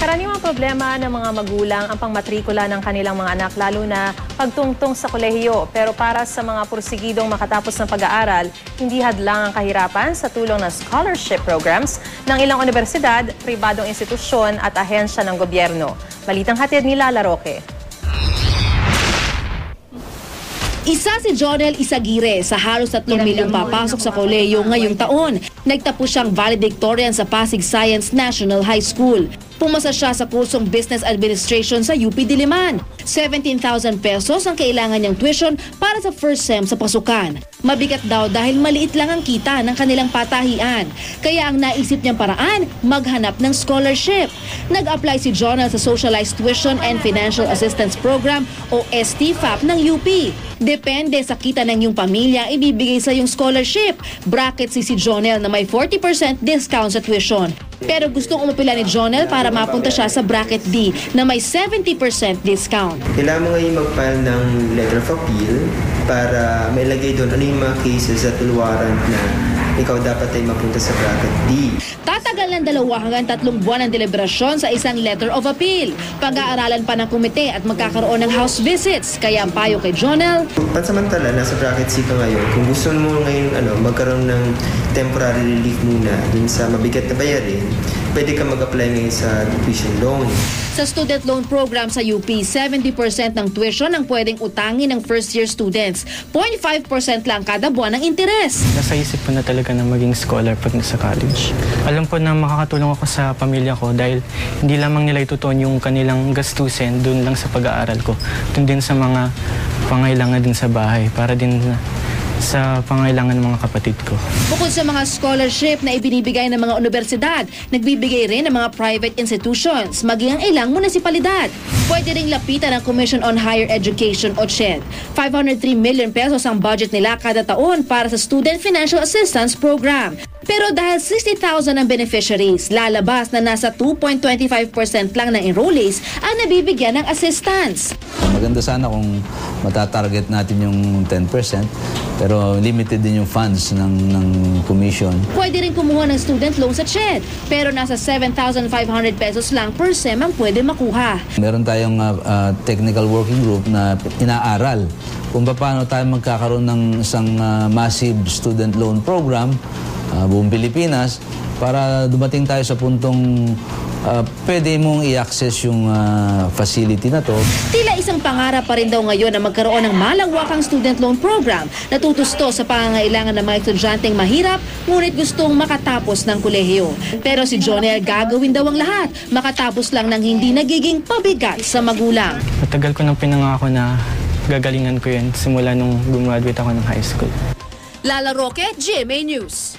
Karaniwang problema ng mga magulang ang pangmatrikula ng kanilang mga anak, lalo na pagtungtong sa kolehiyo. Pero para sa mga pursigidong makatapos ng pag-aaral, hindi hadlang ang kahirapan sa tulong ng scholarship programs ng ilang universidad, pribadong institusyon at ahensya ng gobyerno. Balitang hatid ni Lala Roque. Isa si Jonel Isagire sa halos 3 milyong papasok sa kolehiyo ngayong taon. Nagtapos siyang valedictorian sa Pasig Science National High School. Pumasa siya sa kursong Business Administration sa UP Diliman. 17,000 pesos ang kailangan niyang tuition para sa first sem sa pasukan. Mabigat daw dahil maliit lang ang kita ng kanilang patahian. Kaya ang naisip niyang paraan, maghanap ng scholarship. Nag-apply si Jonel sa Socialized Tuition and Financial Assistance Program o STFAP ng UP. Depende sa kita ng iyong pamilya, ibibigay sa iyong scholarship. Bracket si Jonel na may 40% discount sa tuition. Pero gustong umapila ni Jonel para mapunta siya sa bracket D na may 70% discount. Kailangan mo ngayon mag-file ng letter of appeal para mailagay doon ano yung mga cases at warrant na ikaw dapat ay mapunta sa bracket D. Tatagal ng 2 hanggang 3 buwan ang deliberasyon sa isang letter of appeal. Pag-aaralan pa ng komite at magkakaroon ng house visits. Kaya ang payo kay Jonel, pansamantala, nasa bracket C ka ngayon. Kung gusto mo ngayon magkaroon ng temporary relief muna dun sa mabigat na bayarin, pwede ka mag-apply ngayon sa tuition loan. Sa student loan program sa UP, 70% ng tuition ang pwedeng utangin ng first-year students. 0.5% lang kada buwan ng interes. Nasa isip ko na talaga na maging scholar pag nasa college. Alam ko na makakatulong ako sa pamilya ko dahil hindi lamang nila itutuon yung kanilang gastusin doon lang sa pag-aaral ko. Doon din sa mga pangailangan din sa bahay para din sa pangailangan ng mga kapatid ko. Bukod sa mga scholarship na ibinibigay ng mga universidad, nagbibigay rin ng mga private institutions, maging ang ilang munisipalidad. Pwede ring lapitan ng Commission on Higher Education o CHED. 503 million pesos ang budget nila kada taon para sa Student Financial Assistance Program. Pero dahil 60,000 ang beneficiaries, lalabas na nasa 2.25% lang ng enrollees ang nabibigyan ng assistance. Maganda sana kung matatarget natin yung 10%, pero limited din yung funds ng commission. Pwede rin kumuha ng student loan sa CHED, pero nasa 7,500 pesos lang per sem ang pwede makuha. Meron tayong technical working group na inaaral kung paano tayo magkakaroon ng isang massive student loan program buong Pilipinas para dumating tayo sa puntong pwede mong i-access yung facility na to. Tila isang pangarap pa rin daw ngayon na magkaroon ng malawakang student loan program na tutusto sa pangangailangan ng mga estudyanteng mahirap ngunit gustong makatapos ng kolehiyo. Pero si Jonel gagawin daw ang lahat, makatapos lang ng hindi nagiging pabigat sa magulang. Matagal ko nang pinangako na gagalingan ko yun simula nung gumraduate ako ng high school. Lala Roque, GMA News.